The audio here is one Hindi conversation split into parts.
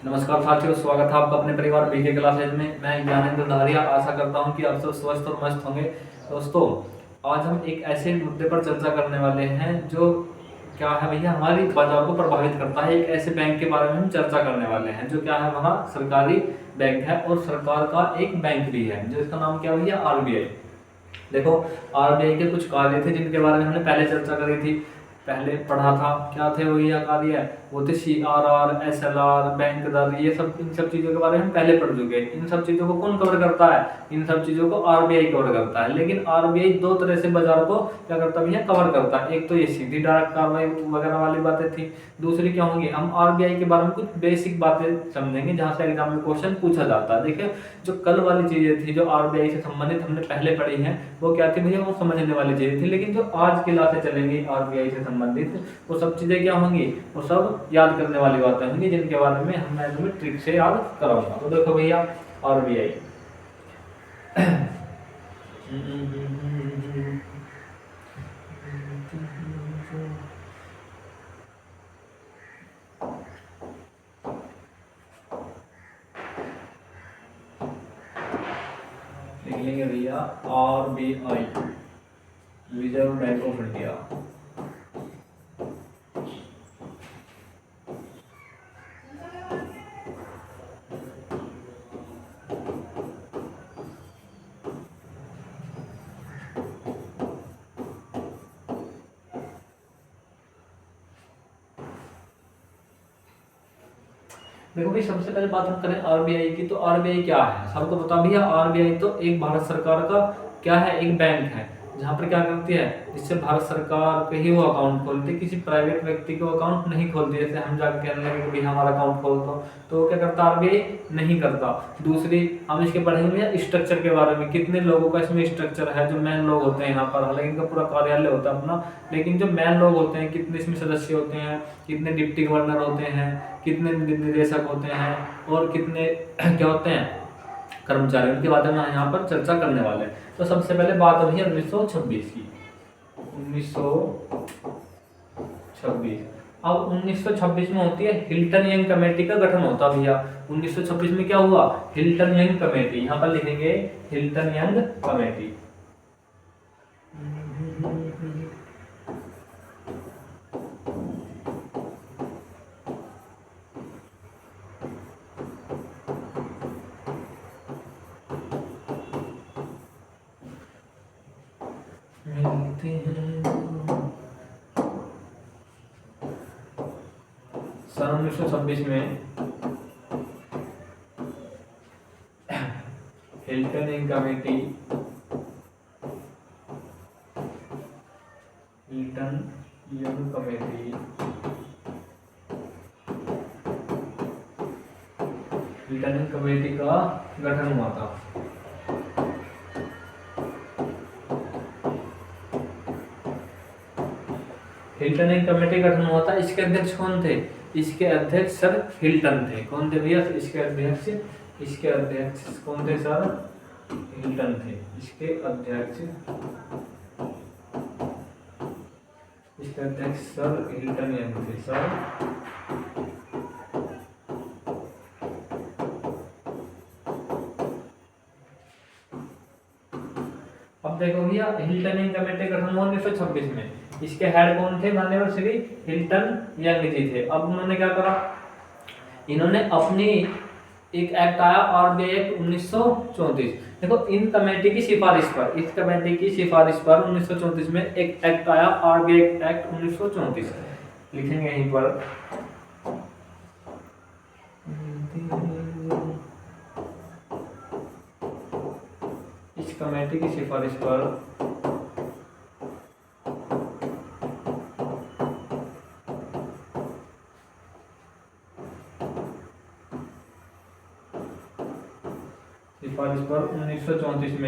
नमस्कार साथियों, स्वागत है आपका अपने परिवार बीके क्लासेज में। मैं ज्ञानेंद्र धारिया। आशा करता हूं कि आप सब स्वस्थ और मस्त होंगे। दोस्तों, आज हम एक ऐसे मुद्दे पर चर्चा करने वाले हैं जो क्या है भैया, हमारी बाजार को प्रभावित करता है। एक ऐसे बैंक के बारे में हम चर्चा करने वाले हैं जो क्या है, हमारा सरकारी बैंक है और सरकार का एक बैंक भी है, जो इसका नाम क्या भैया, आरबीआई। देखो, आरबीआई के कुछ कार्य थे जिनके बारे में हमने पहले चर्चा करी थी, पहले पढ़ा था। क्या थे वो ये कार्य? वो थे सीआरआर, एसएलआर, बैंक दर, ये सब, इन सब चीज़ों के बारे में हम पहले पढ़ चुके हैं। इन सब चीज़ों को कौन कवर करता है? इन सब चीज़ों को आरबीआई कवर करता है। लेकिन आरबीआई दो तरह से बाजार को क्या करता है भैया, कवर करता है। एक तो ये सीधी डायरेक्ट कार्रवाई वगैरह वाली बातें थी। दूसरी क्या होंगी, हम आरबीआई के बारे में कुछ बेसिक बातें समझेंगे जहाँ से एग्जाम में क्वेश्चन पूछा जाता है। देखिए, जो कल वाली चीज़ें थी जो आरबीआई से संबंधित हमने पहले पढ़ी हैं, वो क्या थी भैया, वो समझने वाली चीज़ें थी। लेकिन जो आज की क्लासें चलेंगी आरबीआई से संबंधित, वो सब चीज़ें क्या होंगी, वो सब याद करने वाली बातें होंगी, जिनके बारे में मैं तुम्हें ट्रिक से याद कराऊंगा। तो देखो भैया, आरबीआई लिख लेंगे भैया, RBI, reserve bank of India. देखो भाई, सबसे पहले बात हम करें आरबीआई की, तो आरबीआई क्या है, सबको पता भैया। आरबीआई तो एक भारत सरकार का क्या है, एक बैंक है, जहाँ पर क्या करती है, जिससे भारत सरकार के ही वो अकाउंट खोलती है, किसी प्राइवेट व्यक्ति को अकाउंट नहीं खोलती। जैसे हम जाकर कहने लगे कि भाई हमारा अकाउंट खोल दो, तो क्या करता आरबीआई, नहीं करता। दूसरी, हम इसके पढ़ेंगे भैया स्ट्रक्चर के बारे में, कितने लोगों का इसमें स्ट्रक्चर है। जो मेन लोग होते हैं यहाँ पर, हालांकि इनका पूरा कार्यालय होता है अपना, लेकिन जो मेन लोग होते हैं, कितने इसमें सदस्य होते हैं, कितने डिप्टी गवर्नर होते हैं, कितने निदेशक होते हैं, और कितने क्या होते हैं, कर्मचारी, उनके बारे में यहाँ पर चर्चा करने वाले हैं। तो सबसे पहले बात है 1926 की, 1926। अब 1926 में होती है हिल्टन यंग कमेटी का गठन होता है भैया। 1926 में क्या हुआ, हिल्टन यंग कमेटी, यहाँ पर लिखेंगे हिल्टन यंग कमेटी। मिलते हैं सन 1926 में Hilton young committee, Hilton young committee, Hilton young committee का गठन हुआ था। हिल्टन यंग कमेटी गठन हुआ था। इसके अध्यक्ष कौन थे? इसके अध्यक्ष सर हिल्टन थे। कौन थे भैया इसके अध्यक्ष? इसके अध्यक्ष कौन थे सर? हिल्टन थे इसके अध्यक्ष। इसके अध्यक्ष सर हिल्टन यंग थे सर। अब देखो भैया, हिल्टन यंग कमेटी गठन हुआ 1926 में। इसके हेड कौन थे? माननीय श्री हिल्टन यंग जी थे। अब उन्होंने क्या करा, इन्होंने अपनी एक एक्ट आया, आरबीआई एक्ट 1934। देखो, इन कमेटी की सिफारिश पर, इस कमेटी की सिफारिश पर 1934 में एक एक्ट आया, आरबीआई एक्ट 1934। लिखेंगे यहीं पर, इस कमेटी की सिफारिश पर सिफारिश पर 1934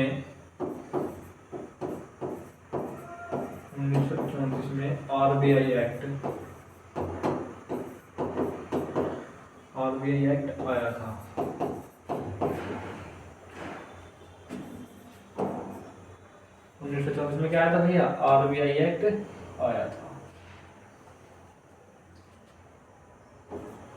में आरबीआई एक्ट आया था। में क्या आया था भैया? आरबीआई एक्ट आया था।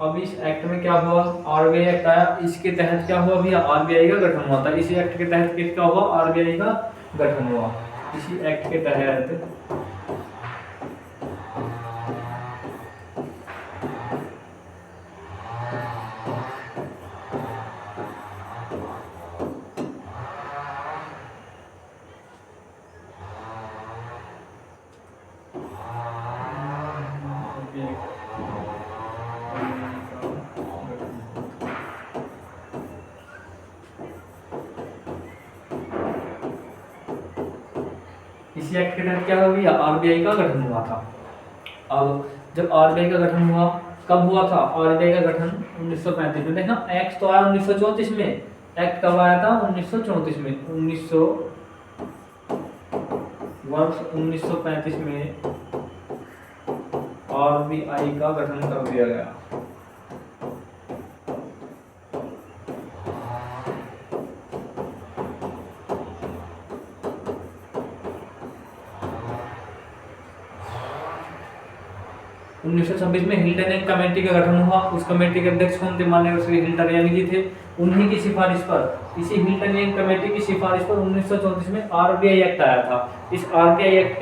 अब इस एक्ट में क्या हुआ, आरबीआई एक्ट आया, इसके तहत क्या हुआ भैया, आरबीआई का गठन हुआ था। इसी एक्ट के तहत किसका हुआ, आरबीआई का गठन हुआ। इसी एक्ट के तहत इसी एक्ट के तहत क्या हो गया, आरबीआई का गठन हुआ था। अब जब आरबीआई का गठन हुआ, कब हुआ था आरबीआई का गठन, 1935 में। देखना एक्ट तो आया 1934 में, एक्ट कब आया था, 1934 में। 1935 में आरबीआई का गठन कर दिया गया। उन्नीस सौ छब्बीस में हिल्टन एक कमेटी का गठन हुआ। उस कमेटी के अध्यक्ष कौन थे, माननीय श्री हिल्टन यानी जी थे। उन्हीं की सिफारिश पर, इसी हिल्टन एक कमेटी की सिफारिश पर 1934 में आरबीआई एक्ट आया था। इस आरबीआई एक्ट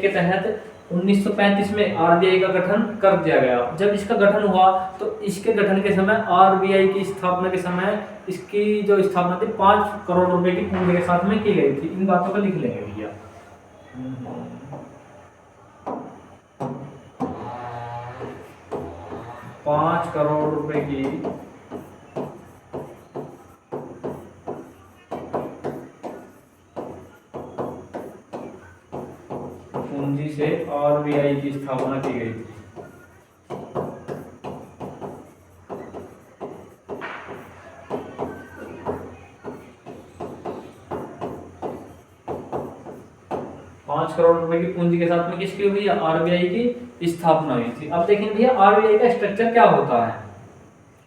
के तहत 1935 में आरबीआई का गठन कर दिया गया। जब इसका गठन हुआ तो इसके गठन के समय, आरबीआई की स्थापना के समय, इसकी जो स्थापना थी 5 करोड़ रुपए की पूंजी के साथ में की गई थी। इन बातों को लिख लेंगे भैया। 5 करोड़ रुपए की पूंजी से आरबीआई की स्थापना की गई थी। पांच करोड़ रुपए की पूंजी के साथ में किसकी हुई, आरबीआई की स्थापना हुई थी। अब देखें भैया आरबीआई का स्ट्रक्चर क्या होता है,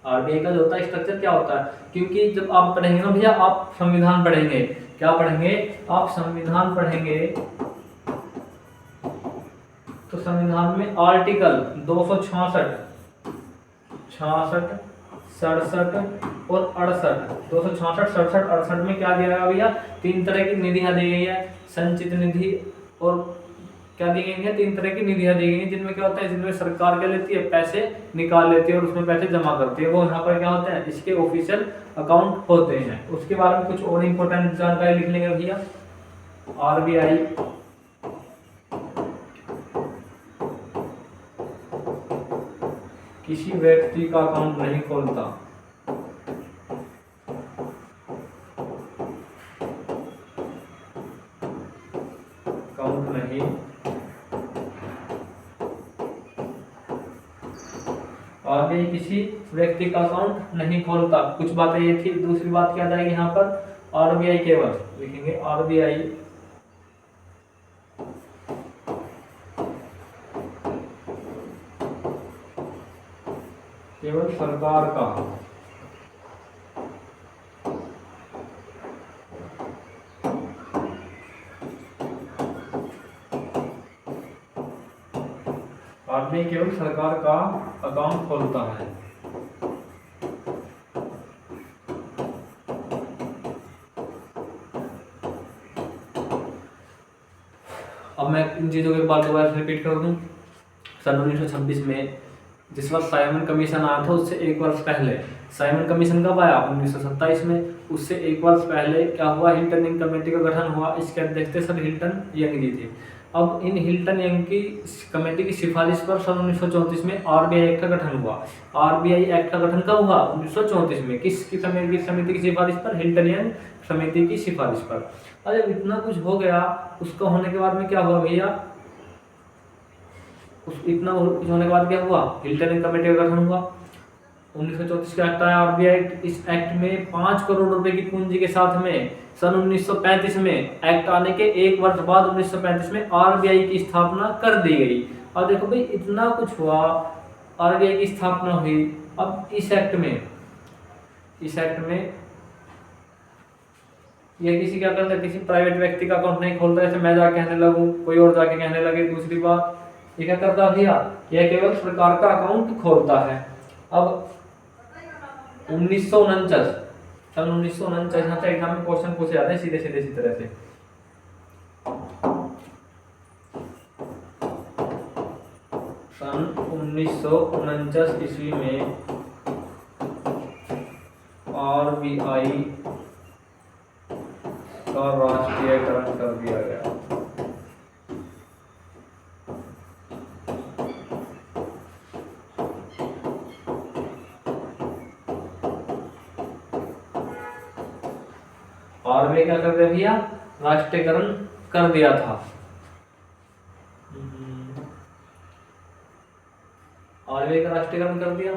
आरबीआई का जो होता है स्ट्रक्चर क्या होता है, क्योंकि जब आप पढ़ेंगे ना भैया, आप संविधान पढ़ेंगे, क्या पढ़ेंगे, आप संविधान पढ़ेंगे, तो संविधान में आर्टिकल 266, 66, 67 और 68, 266, 67, 68 में क्या दिया गया भैया, 3 तरह की निधियां दी गई है। संचित निधि और क्या दी गई है, 3 तरह की निधियां दी गई हैं, जिनमें क्या होता है, जिनमें सरकार क्या लेती है, पैसे निकाल लेती है और उसमें पैसे जमा करती है। वो यहाँ पर क्या होते हैं, इसके ऑफिशियल अकाउंट होते हैं। उसके बारे में कुछ और इंपॉर्टेंट जानकारी लिख लेंगे भैया। आरबीआई किसी व्यक्ति का अकाउंट नहीं खोलता, अकाउंट नहीं आरबीआई किसी व्यक्ति का अकाउंट नहीं खोलता। कुछ बातें ये थी। दूसरी बात क्या आएगी यहाँ पर, आरबीआई केवल लिखेंगे, आरबीआई केवल सरकार का आदमी केवल सरकार का अकाउंट खोलता है। अब मैं इन चीज़ों के बार दोबारा रिपीट कर दूं। सन 1926 में जिस वक्त साइमन कमीशन आया था, उससे 1 वर्ष पहले, साइमन कमीशन कब आया, 1927 में, उससे 1 वर्ष पहले क्या हुआ, हिल्टन यंग कमेटी का गठन हुआ। इसके अध्यक्ष थे सर हिल्टन यंग जी थे। अब इन हिल्टन यंग की कमेटी की सिफारिश पर सन 1934 में आरबीआई एक्ट का गठन हुआ। आरबीआई एक्ट का गठन कब हुआ, 1934 में। किसकी समिति की सिफारिश पर, हिल्टन यंग समिति की सिफारिश पर। अरे इतना कुछ हो गया, उसका होने के बाद में क्या हुआ भैया, इतना कुछ होने के बाद क्या हुआ, हिल्टन यंग कमेटी का गठन हुआ। 1934 का एक्ट आया, आरबीआई एक्ट। इस एक्ट में 5 करोड़ रुपए की पूंजी के साथ में सन 1935 में, एक्ट आने के 1 वर्ष बाद 1935 में आरबीआई की स्थापना कर दी गई। और देखो भाई इतना कुछ हुआ, आरबीआई की स्थापना हुई। अब इस एक्ट में ये किसी क्या करता है, किसी प्राइवेट व्यक्ति का अकाउंट नहीं खोलता। जैसे मैं जाके कहने लगूं, कोई और जाके कहने लगे। दूसरी बात, ये क्या करता है भैया, यह केवल सरकार का अकाउंट खोलता है। अब 1949, सन 1949, यहाँ से एग्जाम में क्वेश्चन पूछे जाते हैं सीधे सीधे इसी तरह से। सन 1949 ईस्वी में आरबीआई का राष्ट्रीयकरण कर दिया गया। आरबीआई क्या कर दिया भैया, राष्ट्रीयकरण कर दिया था। आरबीआई का राष्ट्रीयकरण कर दिया।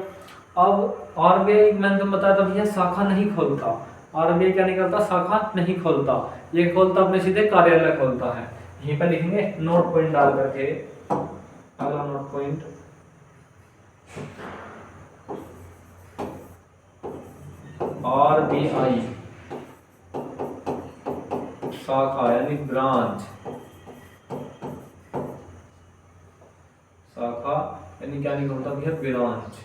अब आरबीआई मैंने तुम बताया था भैया शाखा नहीं खोलता। आरबीआई क्या नहीं करता, शाखा नहीं खोलता, ये खोलता अपने सीधे कार्यालय खोलता है। यहीं पर लिखेंगे नोट पॉइंट डाल करके, अगला नोट पॉइंट, आरबीआई शाखा यानी ब्रांच, शाखा यानी क्या नहीं होता भैया, ब्रांच।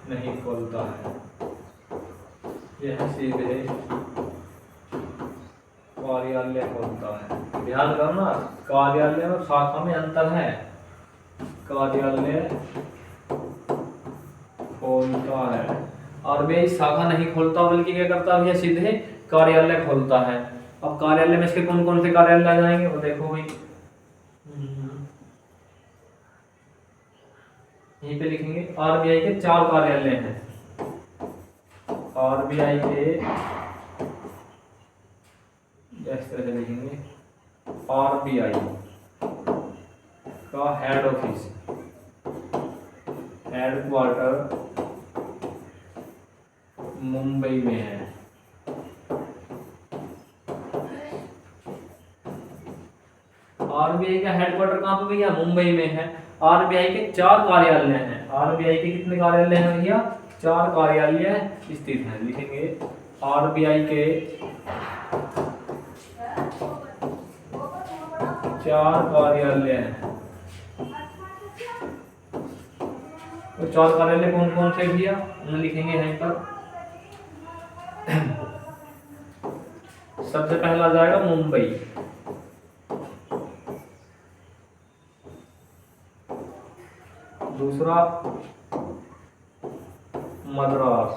नहीं खोलता है, यह सीधे कार्यालय खोलता है। ध्यान करना, कार्यालय और शाखा में अंतर है। कार्यालय खोलता है, आरबीआई शाखा नहीं खोलता बल्कि क्या करता है, सीधे कार्यालय खोलता है। अब कार्यालय में इसके कौन कौन से कार्यालय आ जाएंगे वो देखो भाई, यहीं पे लिखेंगे आरबीआई के 4 कार्यालय हैं। आरबीआई के इस तरह से लिखेंगे, आरबीआई का हेड ऑफिस, हेडक्वार्टर मुंबई में है। आरबीआई का हेडक्वार्टर कहाँ पे भैया, मुंबई में है। आरबीआई के 4 कार्यालय हैं। आरबीआई के कितने कार्यालय हैं भैया, 4 कार्यालय स्थित हैं। लिखेंगे आरबीआई के 4 कार्यालय हैं। तो 4 कार्यालय कौन कौन से भैया, उन्हें लिखेंगे यहीं पर। सबसे पहला जाएगा मुंबई, दूसरा मद्रास,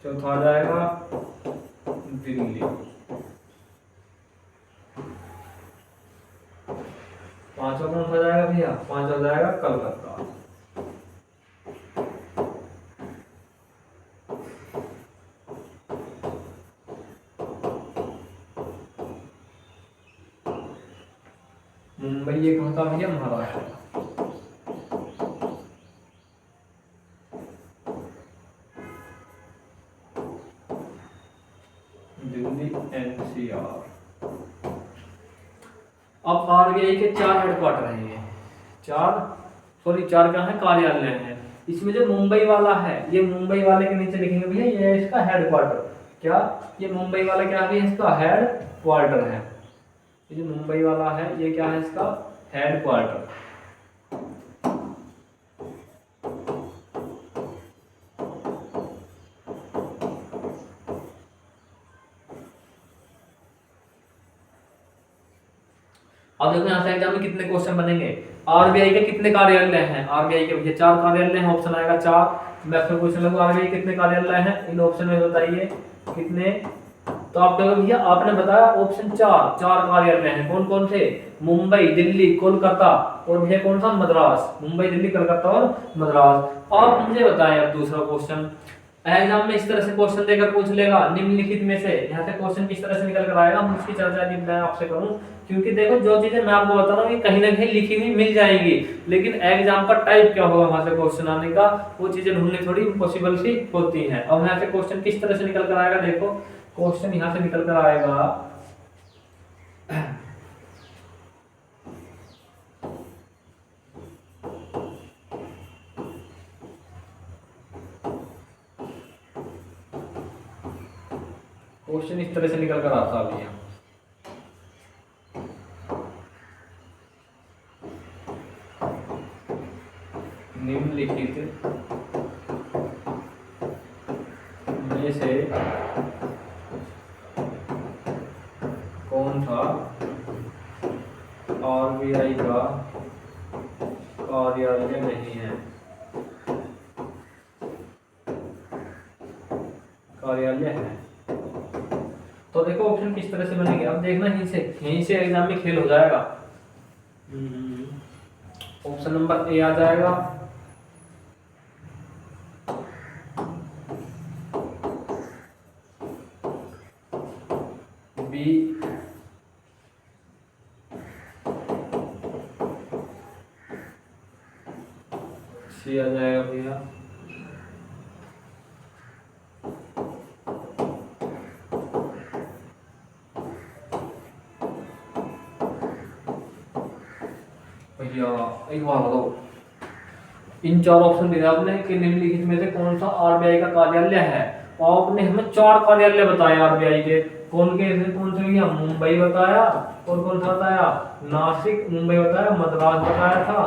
चौथा आ जाएगा दिल्ली, पांचवा कौन सा जाएगा भैया, पांचवा जाएगा कलकत्ता। मुंबई ये कौन सा भैया, महाराष्ट्र। दिल्ली एनसीआर। अब आरबीआई के 4 हेडक्वार्टर हैं, ये 4 क्या है, कार्यालय हैं। इसमें जो मुंबई वाला है, ये मुंबई वाले के नीचे लिखेंगे भैया, ये है इसका हेडक्वार्टर। क्या, ये मुंबई वाला क्या है, इसका हेडक्वार्टर है। ये जो मुंबई वाला है ये क्या है, इसका हेडक्वार्टर। अब देखो यहाँ से एग्जाम में कितने क्वेश्चन बनेंगे। आरबीआई के कितने कार्यालय हैं, आरबीआई के भैया 4 कार्यालय हैं, ऑप्शन आएगा 4। मैं फिर क्वेश्चन लगूंगा आरबीआई कितने कार्यालय हैं, इन ऑप्शन में बताइए कितने। तो आप कहोगे भैया आपने बताया ऑप्शन 4 कार्यालय हैं, कौन कौन से, मुंबई, दिल्ली, कोलकाता और भैया कौन सा, मद्रास। मुंबई, दिल्ली, कोलकाता और मद्रास। आप मुझे बताएं अब दूसरा क्वेश्चन, एग्जाम में इस तरह से क्वेश्चन देकर पूछ लेगा, निम्नलिखित में से यहाँ से क्वेश्चन किस तरह से निकल कर आएगा, हम उसकी चर्चा भी मैं आपसे करूं। क्योंकि देखो जो चीजें मैं आपको बता रहा हूँ कहीं ना कहीं लिखी हुई मिल जाएंगी, लेकिन एग्जाम का टाइप क्या होगा वहां से क्वेश्चन आने का, वो चीजें ढूंढनी थोड़ी इम्पॉसिबल सी होती है। अब यहाँ से क्वेश्चन किस तरह से निकल कर आएगा, देखो क्वेश्चन यहाँ से निकल कर आएगा, क्वेश्चन इस तरह से निकल कर आता है भैया। निम्नलिखित में से कौन सा आरबीआई का कार्यालय नहीं है? कार्यालय है। तो देखो ऑप्शन किस तरह से बनेंगे, अब देखना यहीं से एग्जाम में खेल हो जाएगा। ऑप्शन नंबर ए आ जाएगा, बी, सी आ जाएगा भैया, एक बार बताओ, इन चार ऑप्शन दिया आपने कि निम्नलिखित में से कौन सा आरबीआई का कार्यालय है। आपने हमें चार कार्यालय बताए आरबीआई के, कौन से भैया? मुंबई बताया, और कौन सा बताया? नासिक, मुंबई बताया, मद्रास बताया था,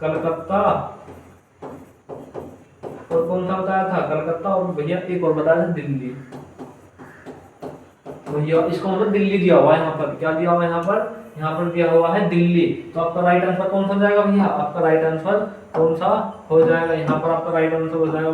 कलकत्ता, और कौन सा बताया था? कलकत्ता, और भैया एक और बताया था दिल्ली। भैया इसका मतलब दिल्ली दिया हुआ है यहाँ पर, क्या दिया हुआ है यहाँ पर? यहाँ पर दिया हुआ है दिल्ली। तो आपका राइट आंसर कौन सा हो जाएगा भैया? आपका राइट आंसर कौन सा हो जाएगा? यहाँ पर आपका राइट आंसर हो जाएगा,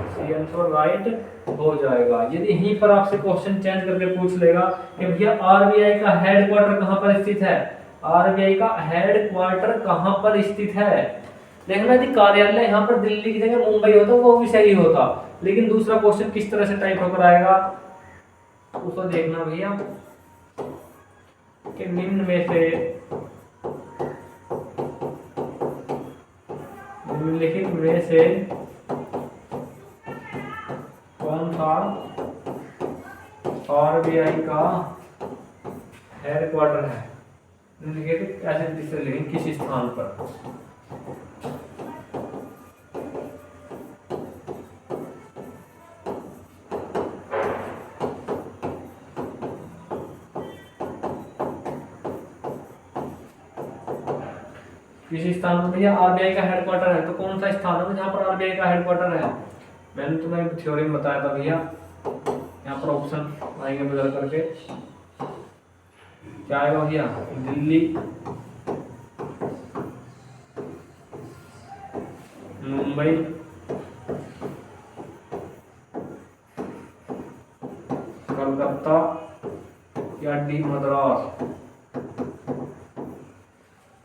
सी आंसर राइट हो जाएगा। यदि यहीं पर आपसे क्वेश्चन चेंज करके पूछ लेगा कि भैया आरबीआई का हेडक्वार्टर कहाँ पर स्थित है, आरबीआई का हेडक्वार्टर कहाँ पर स्थित है, देखना यदि कार्यालय यहाँ पर दिल्ली की जगह मुंबई होता वो भी सही होता, लेकिन दूसरा क्वेश्चन किस तरह से टाइप होकर आएगा उसको देखना भैया कि निम्नलिखित में से कौन सा आरबीआई का हेडक्वार्टर है। निम्नलिखित ऐसे लिखेंगे किस स्थान पर। किसी स्थान पर भैया आरबीआई का हेडक्वार्टर है, तो कौन सा स्थान है जहाँ पर आरबीआई का हेडक्वार्टर है? मैंने तुम्हें थ्योरी में बताया था भैया, यहाँ पर ऑप्शन आएंगे बदल करके, क्या आएगा भैया? दिल्ली, मुंबई, कलकत्ता या डी मद्रास।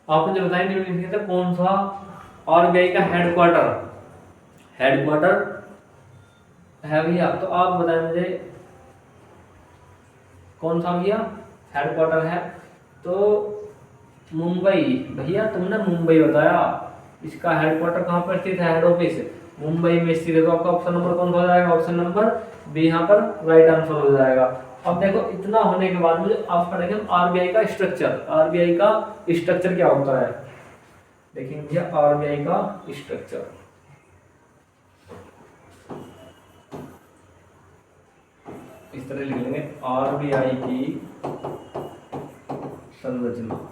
आपने जो बताया निम्नलिखित में कौन सा आरबीआई का हेडक्वार्टर है भैया, तो आप बताएं मुझे कौन सा भैया हेडक्वार्टर है। तो मुंबई भैया, तुमने मुंबई बताया, इसका हेडक्वार्टर कहाँ पर स्थित है? हेड ऑफिस मुंबई में स्थित है। तो आपका ऑप्शन नंबर कौन सा हो जाएगा? ऑप्शन नंबर बी यहाँ पर राइट आंसर हो जाएगा। अब देखो इतना होने के बाद मुझे आप पढ़ेंगे आरबीआई का स्ट्रक्चर, आरबीआई का स्ट्रक्चर क्या होता है देखेंगे भैया। आरबीआई का स्ट्रक्चर इस तरह लिख लेंगे, आरबीआई की संरचना।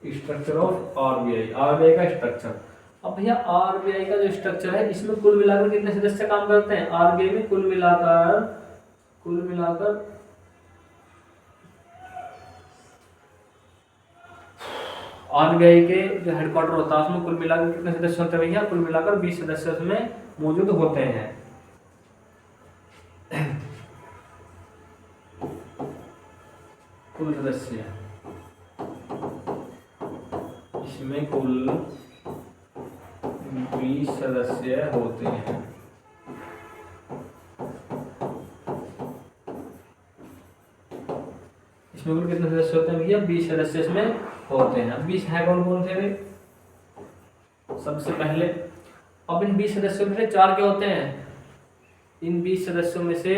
स्ट्रक्चर ऑफ आरबीआई, आरबीआई का स्ट्रक्चर। अब भैया आरबीआई का जो स्ट्रक्चर है इसमें कुल मिलाकर कितने सदस्य काम करते हैं? आरबीआई में कुल मिलाकर आरबीआई के जो हेडक्वार्टर होता है उसमें कुल मिलाकर कितने सदस्य होते हैं भैया? कुल मिलाकर 20 सदस्य उसमें मौजूद होते हैं। कुल सदस्य इसमें कुल 20 सदस्य होते हैं। इसमें कुल कितने सदस्य होते हैं भैया? 20 सदस्य इसमें होते हैं। 20 है कौन कौन थे भाई? सबसे पहले अब इन 20 सदस्यों में से 4 क्या होते हैं? इन 20 सदस्यों में से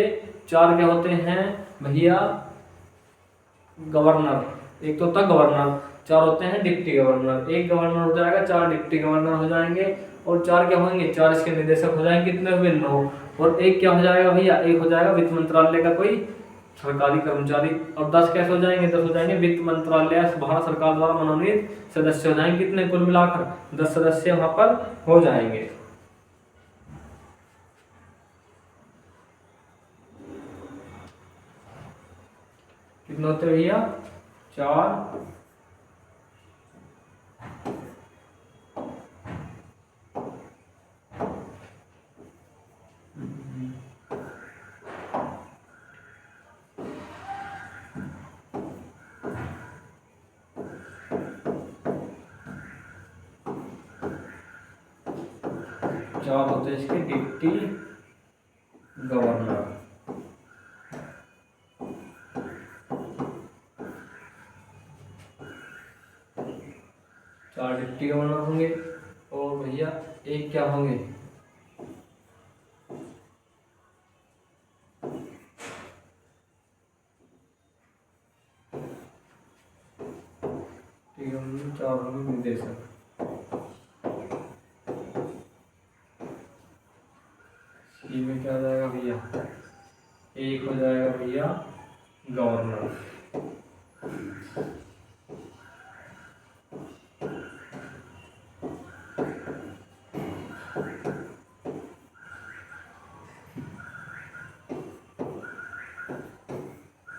4 क्या होते हैं भैया? गवर्नर। एक तो होता है गवर्नर, 4 होते हैं डिप्टी गवर्नर। एक गवर्नर हो जाएगा, 4 डिप्टी गवर्नर हो जाएंगे, और 4 क्या होंगे? 4 इसके निदेशक हो जाएंगे। कितने हुए? 9। और एक क्या हो जाएगा भैया? एक हो जाएगा वित्त मंत्रालय का कोई सरकारी कर्मचारी। और 10 कैसे हो जाएंगे? 10 हो जाएंगे वित्त मंत्रालय भारत सरकार द्वारा मनोनीत सदस्य हो जाएंगे। कितने? कुल मिलाकर 10 सदस्य वहां पर हो जाएंगे। कितने होते हैं भैया? 4। चार होते हैं इसके डिप्टी गवर्नर। चार डिप्टी गवर्नर होंगे, और भैया एक क्या होंगे? चार होंगे निदेशक। में क्या हो जाएगा भैया? एक हो जाएगा भैया गवर्नर।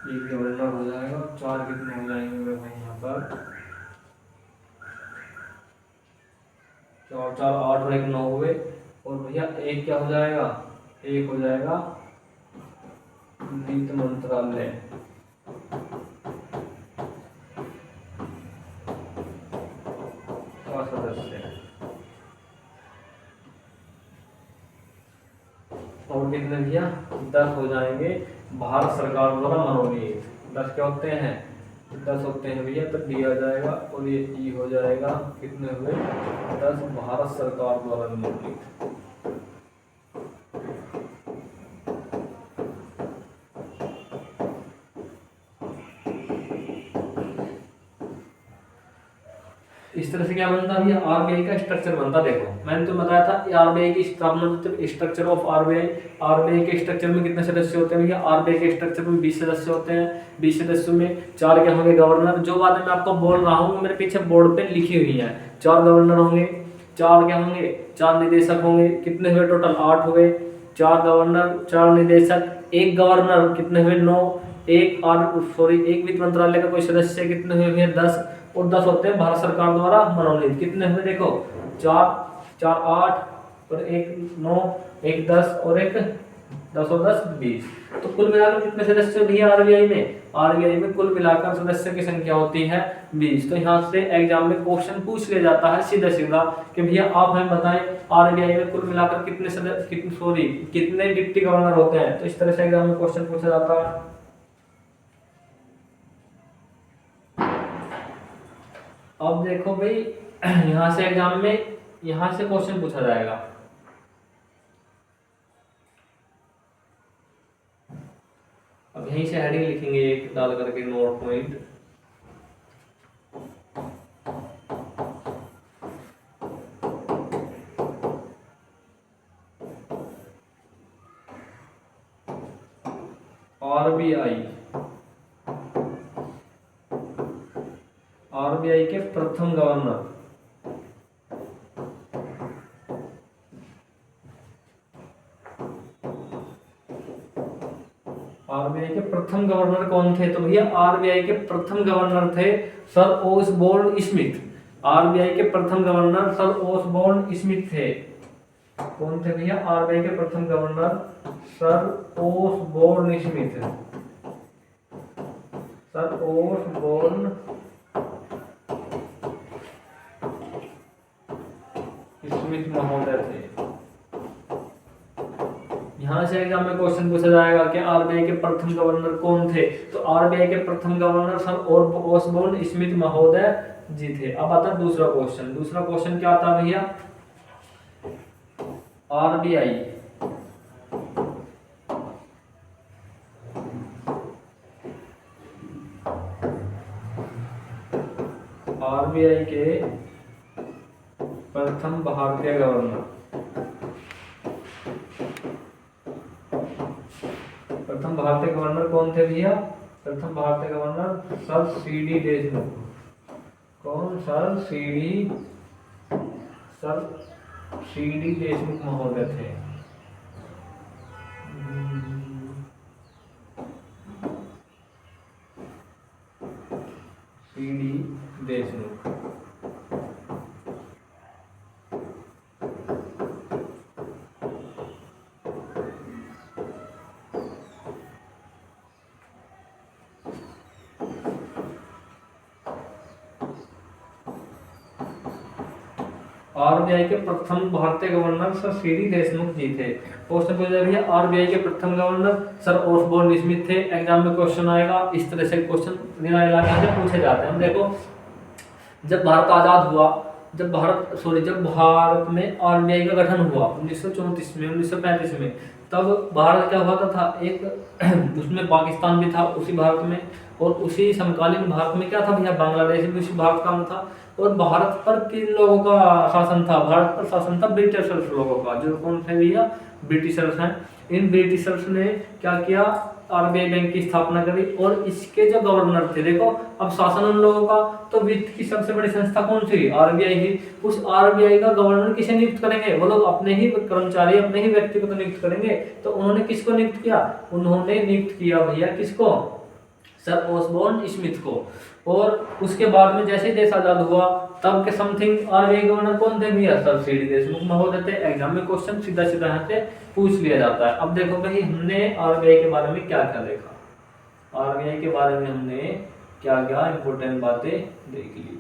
एक गवर्नर हो जाएगा। 4 कितने हो जाएंगे भाई यहाँ पर? 4 4 8 और 1 9 हुए। और भैया एक क्या हो जाएगा? एक हो जाएगा वित्त मंत्रालय का सदस्य। और कितने भैया? 10 हो जाएंगे भारत सरकार द्वारा मनोनीत। 10 क्या होते हैं? 10 होते हैं भैया, तो डी आ जाएगा और ये ई हो जाएगा। कितने हुए? 10 भारत सरकार द्वारा मनोनीत। इस तरह से क्या बनता है भैया? आरबीआई का स्ट्रक्चर बनता। देखो मैंने तो बताया था आरबीआई की स्थापना, मतलब स्ट्रक्चर ऑफ आरबीआई। आरबीआई के स्ट्रक्चर में कितने सदस्य होते हैं भैया? आरबीआई के स्ट्रक्चर में 20 सदस्य होते हैं। 20 सदस्यों में 4 क्या होंगे? गवर्नर। जो बातें मैं आपको बोल रहा हूँ मेरे पीछे बोर्ड पे लिखी हुई है। 4 गवर्नर होंगे, 4 क्या होंगे? 4 निदेशक होंगे। कितने हुए टोटल? 8 हुए। 4 गवर्नर, 4 निदेशक, एक गवर्नर। कितने हुए? 9। एक वित्त मंत्रालय का कोई सदस्य। कितने हुए? 10। और 10 होते हैं भारत सरकार द्वारा मनोनीत। कितने हुए? देखो 4 4 8 और एक 9, एक 10 और एक 10 और 10 20। तो कुल मिलाकर कितने सदस्य भी है आरबीआई में? आरबीआई में कुल मिलाकर सदस्य की संख्या होती है 20। तो यहाँ से एग्जाम में क्वेश्चन पूछ लिया जाता है सीधा सीधा कि भैया आप हमें बताएं आरबीआई में कुल मिलाकर कितने सदस्य कितने डिप्टी गवर्नर होते हैं। तो इस तरह से एग्जाम में क्वेश्चन पूछा जाता है। अब देखो भाई यहाँ से एग्जाम में यहाँ से क्वेश्चन पूछा जाएगा। अब यहीं से हेडिंग लिखेंगे एक डाल करके नोट पॉइंट। आरबीआई के प्रथम गवर्नर। आरबीआई के प्रथम गवर्नर कौन थे? तो भैया आरबीआई के प्रथम गवर्नर थे सर ओसबोर्न स्मिथ। आरबीआई के प्रथम गवर्नर सर ओसबोर्न स्मिथ थे। कौन थे भैया? आरबीआई के प्रथम governor sir Osborne Smith. Sir Osborne Smith महोदय थे। यहाँ से एग्जाम में क्वेश्चन पूछा जाएगा कि आरबीआई के प्रथम गवर्नर कौन थे, तो आरबीआई के प्रथम गवर्नर सर ओसबोर्न स्मिथ महोदय जी थे। अब आता दूसरा क्वेश्चन। दूसरा क्वेश्चन क्या आता भैया, आरबीआई के प्रथम भारतीय गवर्नर, प्रथम भारतीय गवर्नर कौन थे भैया, प्रथम भारतीय गवर्नर सर सीडी देशमुख। कौन, सर सीडी देशमुख महोदय थे। सीडी देशमुख। आरबीआई के प्रथम भारतीय गवर्नर सर सीडी देशमुख जी थे। क्वेश्चन पूछा भैया आरबीआई के प्रथम गवर्नर सर ओसबोर्न स्मिथ थे। एग्जाम में क्वेश्चन आएगा इस तरह से, क्वेश्चन पूछे जाते हैं। हम देखो, जब भारत आजाद हुआ, जब भारत में आरबीआई का गठन हुआ 1934 में, 1935 में, तब भारत क्या हुआ था, एक उसमें पाकिस्तान भी था उसी भारत में, और उसी समकालीन भारत में क्या था भैया, बांग्लादेश भी उसी भारत का था। और भारत पर किन लोगों का शासन था, भारत पर शासन था ब्रिटिशर्स लोगों का, जो कौन थे भैया, ब्रिटिशर्स हैं। इन ब्रिटिशर्स ने क्या किया, आरबीआई बैंक की स्थापना करी, और इसके जो गवर्नर थे, देखो अब शासन उन लोगों का, तो वित्त की सबसे बड़ी संस्था कौन सी, आरबीआई ही। उस आरबीआई का गवर्नर किसे नियुक्त करेंगे, वो लोग अपने ही कर्मचारी, अपने ही व्यक्ति को तो नियुक्त करेंगे। तो उन्होंने किसको नियुक्त किया, उन्होंने नियुक्त किया भैया किसको, सर ओसबोर्न स्मिथ को। और उसके बाद में जैसे देश आजाद हुआ, तब के समथिंग आरबीआई गवर्नर कौन थे भैया, सर सीडी देशमुख महोदय थे। एग्जाम में क्वेश्चन सीधा सीधा यहाँ से पूछ लिया जाता है। अब देखो भाई, हमने आरबीआई के बारे में क्या क्या देखा, आरबीआई के बारे में हमने क्या क्या इंपॉर्टेंट बातें देख ली।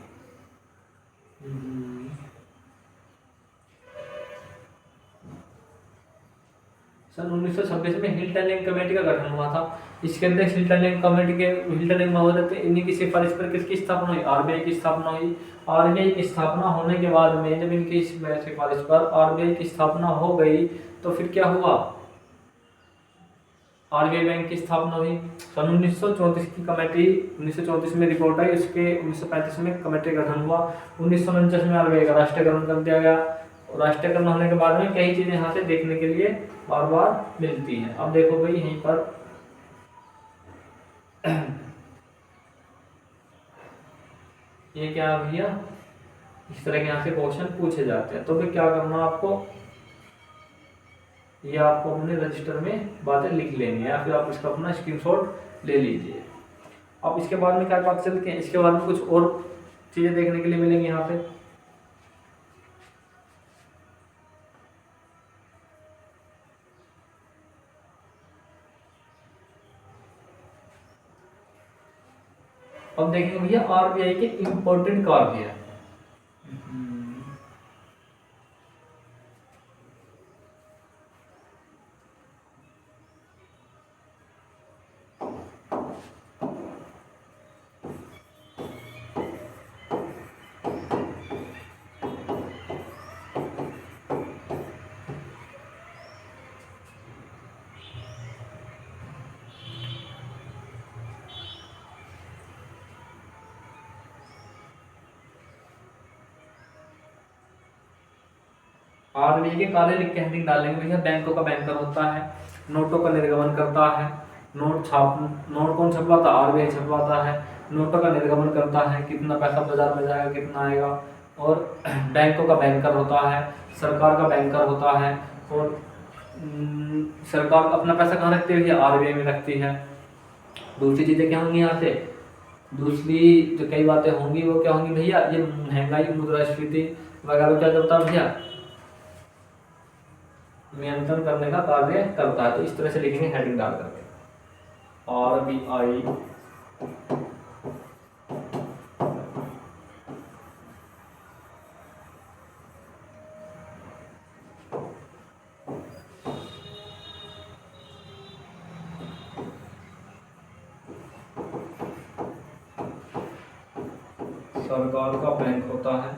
सन 1926 में हिल्टन कमेटी का गठन हुआ था। इसके अंदर हिल्टन कमेटी के हिल्टन महोदय थे, इन्हीं की सिफारिश पर किसकी स्थापना हुई, आरबीआई की स्थापना हुई। आरबीआई की स्थापना होने के बाद में जब इनकी सिफारिश पर आरबीआई की स्थापना हो गई, तो फिर क्या हुआ, आरबीआई बैंक की स्थापना हुई। सन 1934 की कमेटी, 1934 में रिपोर्ट आई, उसके 1935 में कमेटी का गठन हुआ। 1949 में आरबीआई का राष्ट्रीयकरण कर दिया गया। राष्ट्रीयकरण होने के बाद में कई चीजें यहाँ से देखने के लिए बार बार मिलती हैं। अब देखो भाई, यहीं पर ये क्या भैया, इस तरह के यहाँ से क्वेश्चन पूछे जाते हैं। तो फिर क्या करना आपको, ये आपको अपने रजिस्टर में बातें लिख लेनी है, या फिर आप इसका अपना स्क्रीनशॉट ले लीजिए। अब इसके बाद में क्या बात चलती है, इसके बाद में कुछ और चीजें देखने के लिए मिलेंगी यहाँ पे। अब देखेंगे भैया आरबीआई के इंपॉर्टेंट कार्य है। आरबीआई के काले लिख के हेडिंग डालेंगे भैया, बैंकों का बैंकर होता है, नोटों का निर्गमन करता है, नोट कौन छपवाता, आरबीआई छपवाता है, नोटों का निर्गमन करता है, कितना पैसा बाजार में जाएगा, कितना आएगा, और बैंकों का बैंकर होता है, सरकार का बैंकर होता है, और सरकार अपना पैसा कहाँ रखती है, आरबीआई में रखती है। दूसरी चीजें क्या होंगी यहाँ से, दूसरी जो कई बातें होंगी वो क्या होंगी भैया, ये महंगाई, मुद्रास्फीति वगैरह क्या करता है भैया, नियंत्रण करने का कार्य करता है। तो इस तरह से लिखेंगे हेडिंग डाल करके, आरबीआई सरकार का बैंक होता है।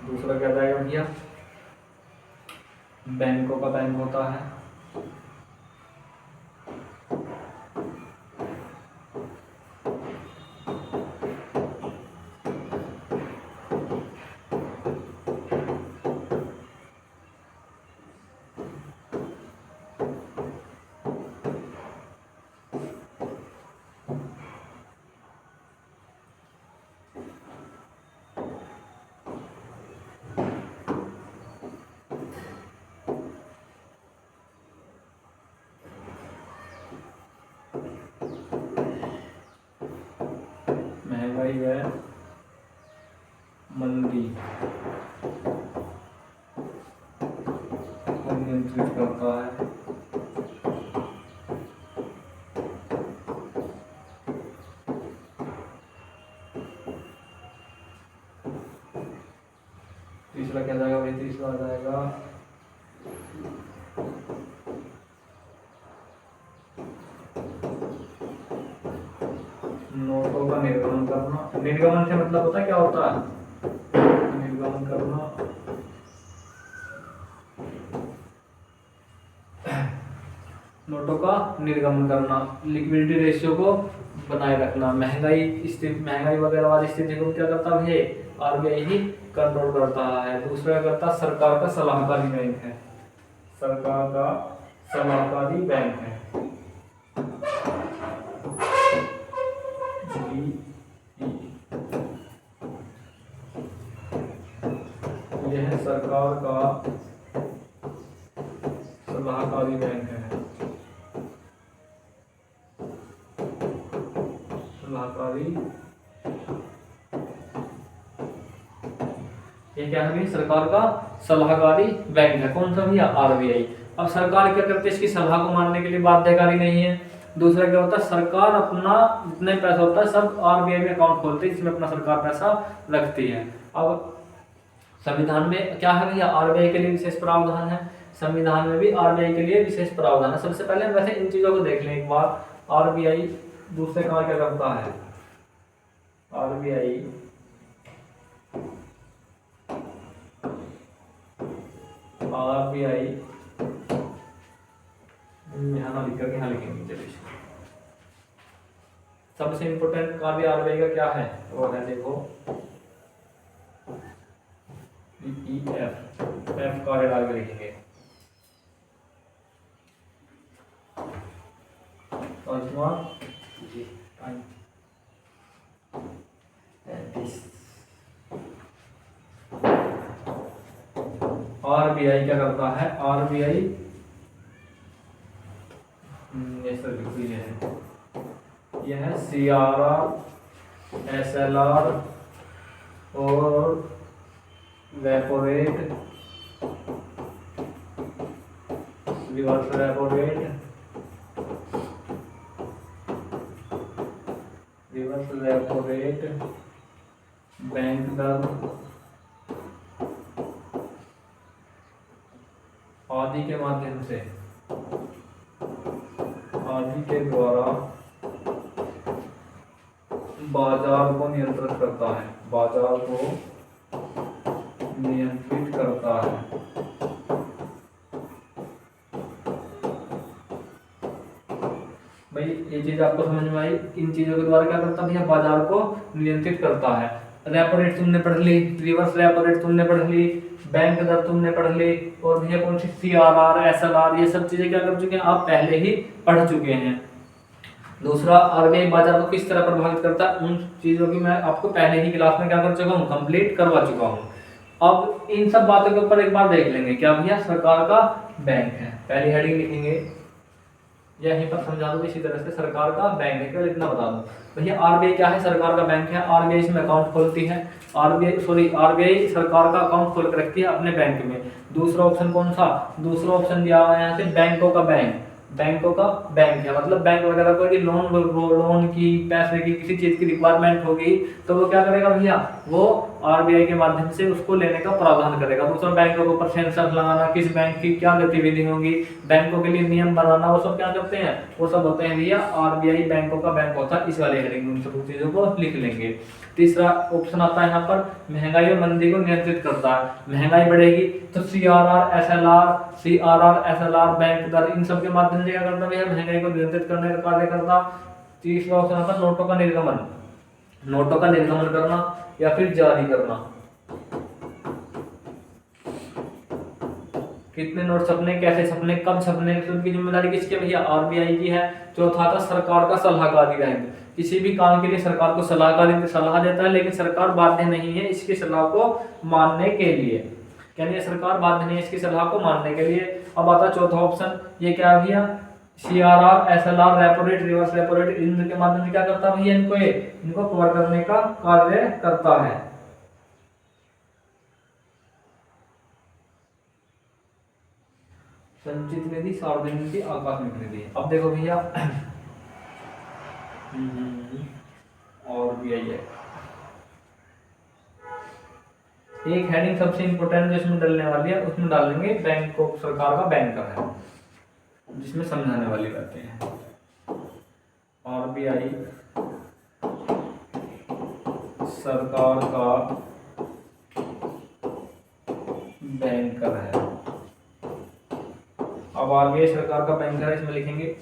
दूसरा क्या जाएगा भैया, बैंकों का बैंक होता है। महंगाई है मंदी को नियंत्रित करता है। तीसरा क्या जाएगा भाई, तीसरा आ जाएगा नोटों का निर्गमन करना। निर्गमन से मतलब होता है क्या होता है, निर्गमन करना, नोटों का निर्गमन करना, लिक्विडिटी रेशियो को बनाए रखना। महंगाई वगैरह वाली स्थिति को क्या करता है, आरबीआई ही कंट्रोल करता है। दूसरा करता सरकार का सलाहकारी बैंक है, सरकार का सलाहकारी बैंक है। यह सरकार का सलाहकारी बैंक है, सलाहकारी। ये क्या है, सरकार का सलाहकारी बैंक है। कौन सा भैया, आरबीआई। अब सरकार क्या करती है, इसकी सलाह को मानने के लिए बाध्यकारी नहीं है। दूसरा क्या होता है, सरकार अपना जितने पैसा होता है सब आरबीआई में अकाउंट खोलती है, जिसमें अपना सरकार पैसा रखती है। अब संविधान में क्या है भैया, आरबीआई के लिए विशेष प्रावधान है। संविधान में भी आरबीआई के लिए विशेष प्रावधान है। सबसे पहले हम वैसे इन चीजों को देख लें एक बार। आरबीआई दूसरे का क्या करता है, आरबीआई यहाँ ना लिख करके यहाँ लिखेंगे। चलिए, सबसे इंपोर्टेंट कार्य आरबीआई का क्या है, वो है देखो एफ कार्य डाल के लिखेंगे। आरबीआई क्या करता है, आरबीआई यह है सीआरआर, एसएलआर और repo rate, reverse repo rate, reverse repo rate, bank दर आदि के माध्यम से, आदि के द्वारा बाजार को नियंत्रित करता है, बाजार को नियंत्रित करता है। भाई ये चीज आपको समझ में आई, इन चीजों के द्वारा क्या करता है, बाजार को नियंत्रित करता है। रेपो रेट तुमने पढ़ ली, रिवर्स रेपो रेट तुमने पढ़ ली, बैंक दर तुमने पढ़ ली, और भैया कौन सी सीआरआर, एसएलआर, ये सब चीजें क्या कर चुके हैं, आप पहले ही पढ़ चुके हैं। दूसरा, आरबीआई बाजार को किस तरह प्रभावित करता है, उन चीजों की मैं आपको पहले ही क्लास में क्या कर चुका हूँ, कंप्लीट करवा चुका हूँ। अब इन सब बातों के ऊपर एक बार देख लेंगे। क्या भैया, सरकार का बैंक है, पहली हेडिंग लिखेंगे, यहीं पर समझा दूं इसी तरह से, सरकार का बैंक है, केवल इतना बता दूं। भैया आरबीआई क्या है, सरकार का बैंक है। आरबीआई इसमें अकाउंट खोलती है, आरबीआई सरकार का अकाउंट खोल कर रखती है अपने बैंक में। दूसरा ऑप्शन कौन सा, दूसरा ऑप्शन दिया हुआ है यहाँ से, बैंकों का बैंक, बैंकों का बैंक है, मतलब बैंक वगैरह को लोन की, पैसे की, किसी चीज की रिक्वायरमेंट होगी तो वो क्या करेगा भैया, वो आरबीआई के माध्यम से उसको लेने का प्रावधान करेगा। दूसरा, बैंकों के ऊपर सेंसर लगाना, किस बैंक की क्या गतिविधि होंगी, बैंकों के लिए नियम बनाना, वो सब क्या करते हैं, वो सब होते हैं भैया आरबीआई बैंकों का बैंक होता है। इस वाले हेडिंग में उन सब चीजों को लिख लेंगे। तीसरा ऑप्शन आता है यहाँ पर, महंगाई और मंदी को नियंत्रित करता है। महंगाई बढ़ेगी तो सीआरआर एसएलआर बैंक दर, इन सब के माध्यम से क्या करता है भैया, महंगाई को नियंत्रित करने का कार्य करता। तीसरा ऑप्शन आता है नोटों का निर्गमन, नोटों का निर्गमन करना या फिर जारी करना। कितने नोट छपने, कैसे छपने, कब छपने, उनकी जिम्मेदारी किसकी है भैया, आरबीआई की है। चौथा था सरकार का सलाहकारी रैंक, किसी भी काम के लिए सरकार को सलाह देता है, लेकिन सरकार बाध्य नहीं है इसकी सलाह को मानने के लिए, यानी सरकार बाध्य नहीं है इसकी सलाह को मानने के लिए। अब आता चौथा ऑप्शन, ये क्या है भैया, CRR SLR repo rate reverse repo rate, इनके माध्यम से क्या करता है भैया, इनको कवर करने का कार्य करता है। संचित निधि, सार्वजनिक निधि, आकस्मिक निधि। अब देखो भैया और भी है एक हेडिंग सबसे इंपोर्टेंट जो इसमें डालने वाली है, उसमें डालेंगे बैंक को सरकार का बैंकर है, जिसमें समझाने वाली बातें हैं। आरबीआई सरकार का बैंकर है। अब आरबीआई सरकार का बैंकर है, इसमें लिखेंगे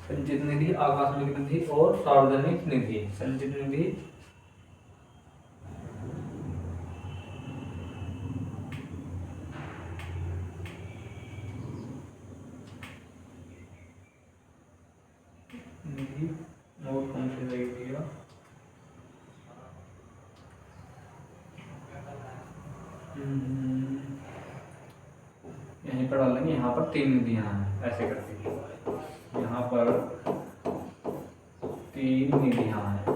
संचित निधि, आकस्मिक निधि और सार्वजनिक निधि। संचित निधि, निधि नोट कौन से लगेगा, यहीं पर डालेंगे। यहाँ पर 3 निधियां हैं, ऐसे करके यहाँ पर 3 निधियां हैं।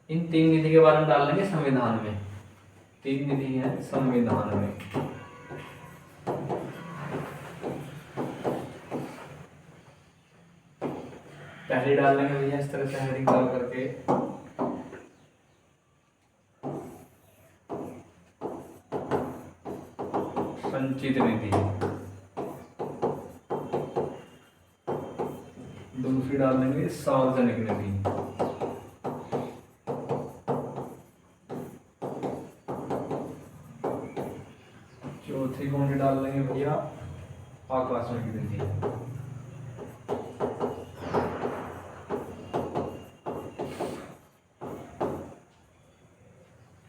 इन 3 निधि के बारे में डाल लेंगे संविधान में। 3 निधि है संविधान में। पहले डाल लेंगे भैया इस तरह से हेडिंग डाल करके, संचित निधि। दूसरी डाल देंगे सार्वजनिक निधि। चौथी कौन सी डाल देंगे भैया, आकस्मिक निधि।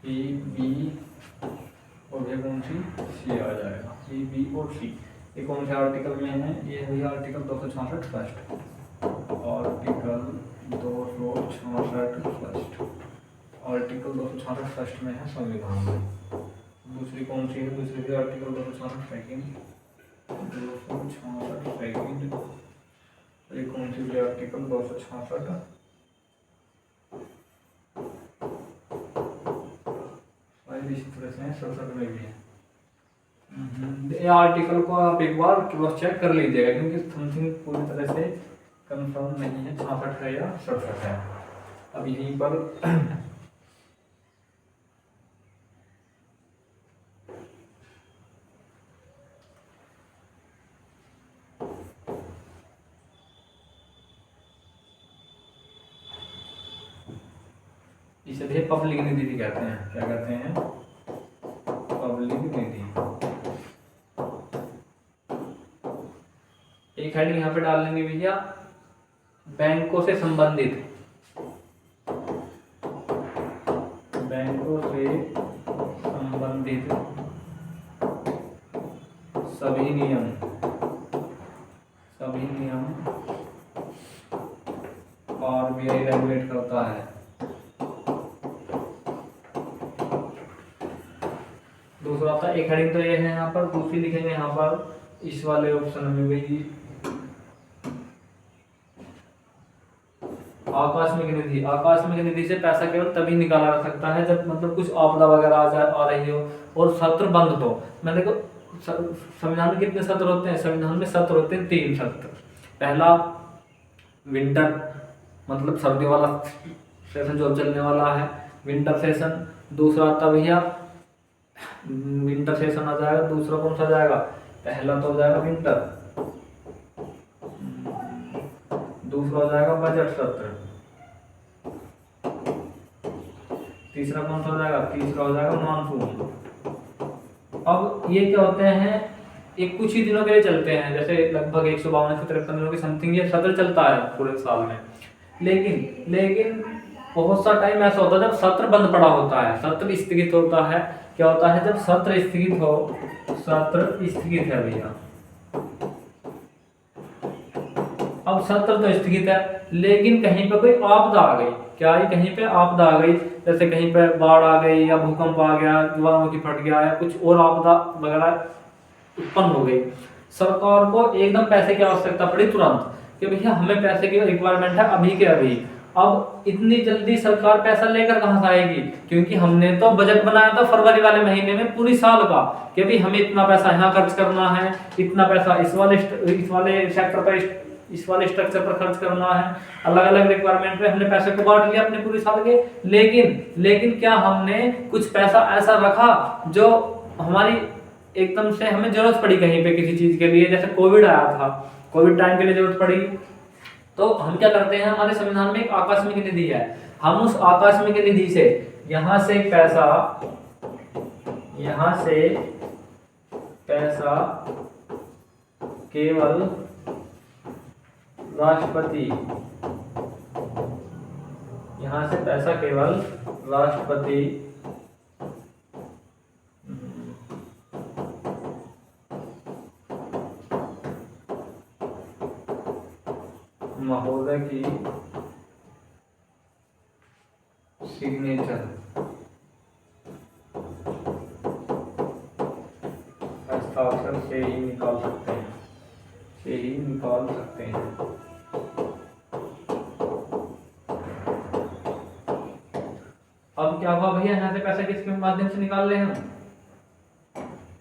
ए बी और ये कौन सी, सी आ जाएगा। ए बी और सी, ये कौन से आर्टिकल में है, ये भैया article 266 first, article 266 first, article 266 first में है संविधान में। दूसरी कौन सी है, दूसरी भी आर्टिकल 266 सेकंड, 266 सेकंड। ये कौन सी भी आर्टिकल 266, इसी तरह से 67 में भी है। ये आर्टिकल को आप एक बार क्रॉस चेक कर लीजिएगा, क्योंकि समथिंग पूरी तरह से कंफर्म नहीं है 66 है या 67 है। अब यहीं पर इसे भी पब्लिक निधि भी कहते हैं। क्या कहते हैं, पब्लिक निधि। एक हेडिंग यहाँ पे डाल लेंगे भैया, बैंकों से संबंधित, बैंकों से संबंधित सभी नियम आरबीआई रेगुलेट करता है। दूसरा था, एक हेडिंग तो ये है यहाँ पर, दूसरी लिखेंगे यहाँ पर इस वाले ऑप्शन में भी आकस्मिक निधि। आकस्मिक निधि से पैसा केवल तभी निकाला जा सकता है जब मतलब कुछ आपदा वगैरह आ रही हो और सत्र बंद हो। मैं देखो संविधान में कितने सत्र होते हैं, संविधान में सत्र होते हैं 3 सत्र, पहला विंटर मतलब सर्दियों वाला सेशन जो अब चलने वाला है, विंटर सेशन। दूसरा आता भैया विंटर सेशन आ जाएगा। दूसरा कौन सा जाएगा? पहला तो हो जाएगा विंटर, दूसरा हो जाएगा बजट सत्र, तीसरा कौन सा हो जाएगा? तीसरा हो जाएगा मानसून। अब ये क्या होते हैं, एक कुछ ही दिनों के लिए चलते हैं, जैसे लगभग 152 से 53 दिनों की समथिंग ये सत्र चलता है पूरे साल में। लेकिन बहुत सा टाइम ऐसा होता है जब सत्र बंद पड़ा होता है, सत्र स्थगित होता है। क्या होता है जब सत्र स्थगित हो? सत्र स्थगित है भैया। अब सत्र तो स्थगित है, लेकिन कहीं पे कोई आपदा आ गई। क्या आई? कहीं पे आपदा आ गई, जैसे कहीं पे बाढ़ आ गई या भूकंप आ गया, ज्वालामुखी फट गया या कुछ और आपदा वगैरह उत्पन्न हो गई। सरकार को एकदम पैसे की आवश्यकता पड़ी तुरंत कि भैया हमें पैसे की रिक्वायरमेंट है अभी के अभी। अब इतनी जल्दी सरकार पैसा लेकर कहां से आएगी? क्योंकि हमने तो बजट बनाया था फरवरी वाले महीने में पूरी साल का कि भाई हमें इतना पैसा यहाँ खर्च करना है, इतना पैसा इस वाले सेक्टर पर, इस वाले स्ट्रक्चर पर खर्च करना है। अलग अलग रिक्वायरमेंट में हमने पैसे को बांट लिया अपने पूरे साल के। लेकिन क्या हमने कुछ पैसा ऐसा रखा जो हमारी एकदम से हमें जरूरत पड़ी कहीं पे किसी चीज के लिए? जैसे कोविड आया था, कोविड टाइम के लिए जरूरत पड़ी, तो हम क्या करते हैं, हमारे संविधान में एक आकस्मिक निधि है। हम उस आकस्मिक निधि से यहां से पैसा केवल राष्ट्रपति, यहां से पैसा केवल राष्ट्रपति महोदय की सिग्नेचर हस्ताक्षर से ही निकाल सकते हैं, अब क्या हुआ भैया, यहाँ से पैसा किसके माध्यम से निकाल रहे हैं हम?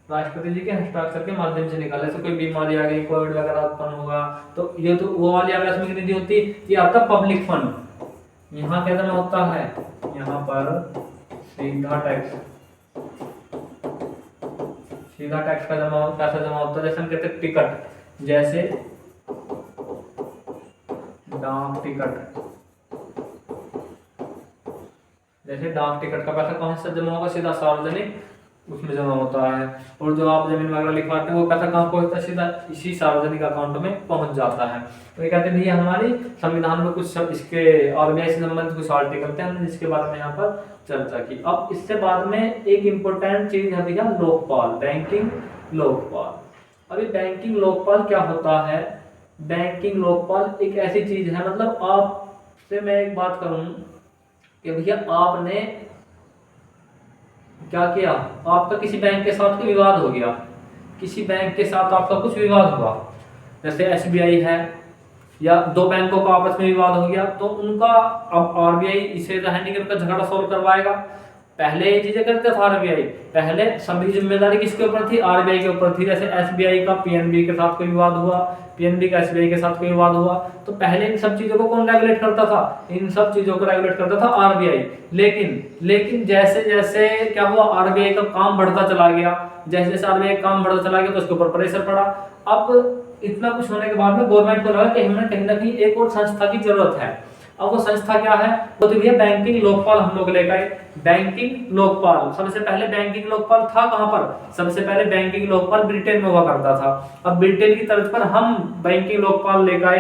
राष्ट्रपति जी के हस्ताक्षर के माध्यम से निकाले। जैसे कोई बीमारी आ गई, कोविड वगैरह उत्पन्न होगा, तो ये तो वो वाली आकस्मिक निधि होती। ये आपका पब्लिक फंड यहाँ क्या जमा होता है? यहाँ पर सीधा टैक्स का पैसा जमा होता है। जैसे हम कहते हैं टिकट, जैसे डाक टिकट का पैसा कहाँ से जमा होगा? सीधा सार्वजनिक उसमें जमा होता है। और जो आप जमीन वगैरह लिखवाते हैं वो पैसा कहाँ पहुंचता है? सीधा इसी सार्वजनिक अकाउंट में पहुंच जाता है। तो ये कहते हैं भैया हमारी संविधान में कुछ इसके आरबीआई से संबंधित कुछ आर्टिकल थे, हमने जिसके बारे में यहाँ पर चर्चा की। अब इससे बाद में एक इम्पोर्टेंट चीज है भैया लोकपाल, बैंकिंग लोकपाल। अभी बैंकिंग लोकपाल क्या होता है? बैंकिंग लोकपाल एक ऐसी चीज है, मतलब आपसे मैं एक बात करूं कि भैया आपने क्या किया, आपका किसी बैंक के साथ कोई विवाद हो गया, किसी बैंक के साथ आपका कुछ विवाद हुआ, जैसे एसबीआई है या दो बैंकों का आपस में विवाद हो गया, तो उनका अब आरबीआई इसे है नहीं कि उनका झगड़ा सॉल्व करवाएगा। पहले ये चीजें करते था आरबीआई, पहले सभी जिम्मेदारी किसके ऊपर थी? आरबीआई के ऊपर थी। जैसे एसबीआई का पीएनबी के साथ कोई विवाद हुआ, पीएनबी का एसबीआई के साथ कोई विवाद हुआ, तो पहले इन सब चीजों को कौन रेगुलेट करता था? इन सब चीजों को रेगुलेट करता था आरबीआई। लेकिन जैसे जैसे क्या हुआ, आरबीआई का काम बढ़ता चला गया, जैसे जैसे आरबीआई का काम बढ़ता चला गया तो उसके ऊपर प्रेशर पड़ा। अब इतना कुछ होने के बाद में गवर्नमेंट को लगा कि हमें कहीं ना कहीं एक और संस्था की जरूरत है। अब वो संस्था क्या है? वो तो भैया बैंकिंग लोकपाल हम लोग लेकर आए। बैंकिंग लोकपाल, सबसे पहले बैंकिंग लोकपाल था कहां पर? सबसे पहले बैंकिंग लोकपाल ब्रिटेन में हुआ करता था। अब ब्रिटेन की तर्ज पर हम बैंकिंग लोकपाल लेकर आए।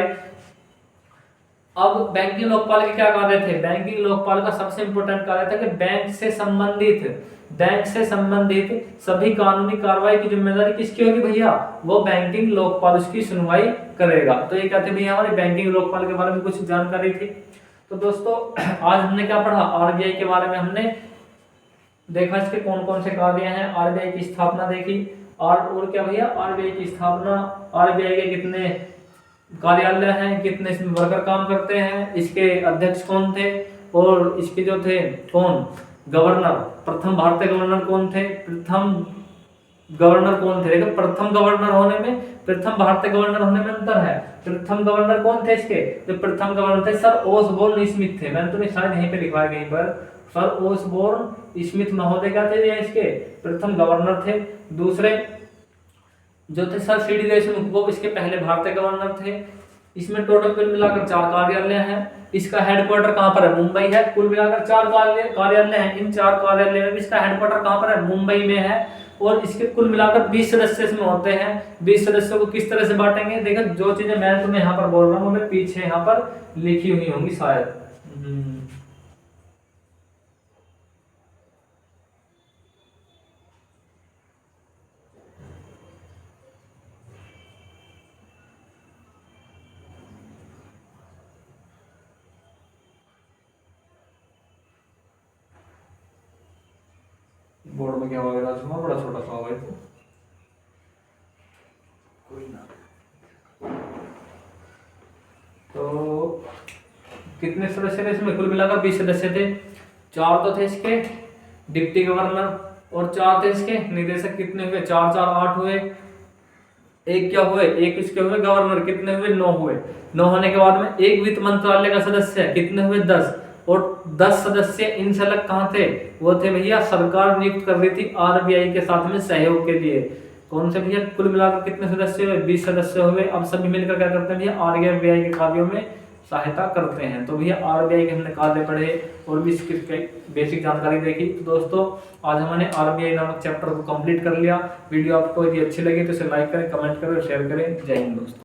अब बैंकिंग लोकपाल के क्या कार्य थे? बैंकिंग लोकपाल का सबसे इंपॉर्टेंट कार्य था कि बैंक से संबंधित सभी कानूनी कार्रवाई की जिम्मेदारी किसकी होगी भैया? वो बैंकिंग लोकपाल उसकी सुनवाई करेगा। तो ये कहते हैं भैया हमारी बैंकिंग लोकपाल के बारे में कुछ जानकारी थी। तो दोस्तों आज हमने क्या पढ़ा? आरबीआई के बारे में हमने देखा, इसके कौन कौन से कार्य हैं। आरबीआई की स्थापना देखी, और क्या भैया आरबीआई की स्थापना, आरबीआई के कितने कार्यालय हैं, कितने इसमें वर्कर काम करते हैं, इसके अध्यक्ष कौन थे, और इसके जो थे कौन गवर्नर, प्रथम भारतीय गवर्नर कौन थे, प्रथम गवर्नर कौन थे। देखो प्रथम गवर्नर होने में, प्रथम भारतीय गवर्नर होने में अंतर है। प्रथम गवर्नर कौन थे इसके? तो प्रथम गवर्नर थे सर ओसबोर्न स्मिथ थे। मैंने तुम्हें शायद यहीं पे लिखवाया कहीं पर, सर ओसबोर्न स्मिथ महोदय क्या थे? ये इसके प्रथम गवर्नर थे। दूसरे जो थे सर सी डी देशमुख, वो इसके पहले भारतीय गवर्नर थे। इसमें टोटल कुल मिलाकर 4 कार्यालय हैं। इसका हेडक्वार्टर कहाँ पर है? मुंबई है। कुल मिलाकर 4 कार्यालय हैं। इन 4 कार्यालय में इसका हेडक्वार्टर कहाँ पर है? मुंबई में है। और इसके कुल मिलाकर 20 सदस्य इसमें होते हैं। 20 सदस्यों को किस तरह से बांटेंगे? देखो जो चीजें मैं तुम्हें यहाँ पर बोल रहा हूँ वो पीछे यहाँ पर लिखी हुई होंगी शायद। बोर्ड में क्या होगा राजकुमार? बड़ा छोटा सा होगा तो कोई ना। तो कितने सदस्य थे इसमें? कुल मिलाकर 20 सदस्य थे। 4 तो थे इसके डिप्टी गवर्नर और 4 थे इसके निदेशक। कितने हुए? 4 4 8 हुए। एक क्या हुए? एक इसके हुए गवर्नर। कितने हुए? 9 हुए। 9 होने के बाद में एक वित्त मंत्रालय का सदस्य। कितने हुए? 10। और 10 सदस्य इनसे अलग कहाँ थे? वो थे भैया सरकार नियुक्त कर रही थी आरबीआई के साथ में सहयोग के लिए। कौन से भैया? कुल मिलाकर कितने सदस्य हुए? 20 सदस्य हुए। अब सभी मिलकर क्या करते हैं भैया? आरबीआई के कार्यों में सहायता करते हैं। तो भैया आरबीआई के हमने कार्य पढ़े और भी इसकी बेसिक जानकारी देखी। तो दोस्तों आज हमने आरबीआई नामक चैप्टर को कंप्लीट कर लिया। वीडियो आपको यदि अच्छी लगी तो इसे लाइक करें, कमेंट करें और शेयर करें। जय हिंद दोस्तों।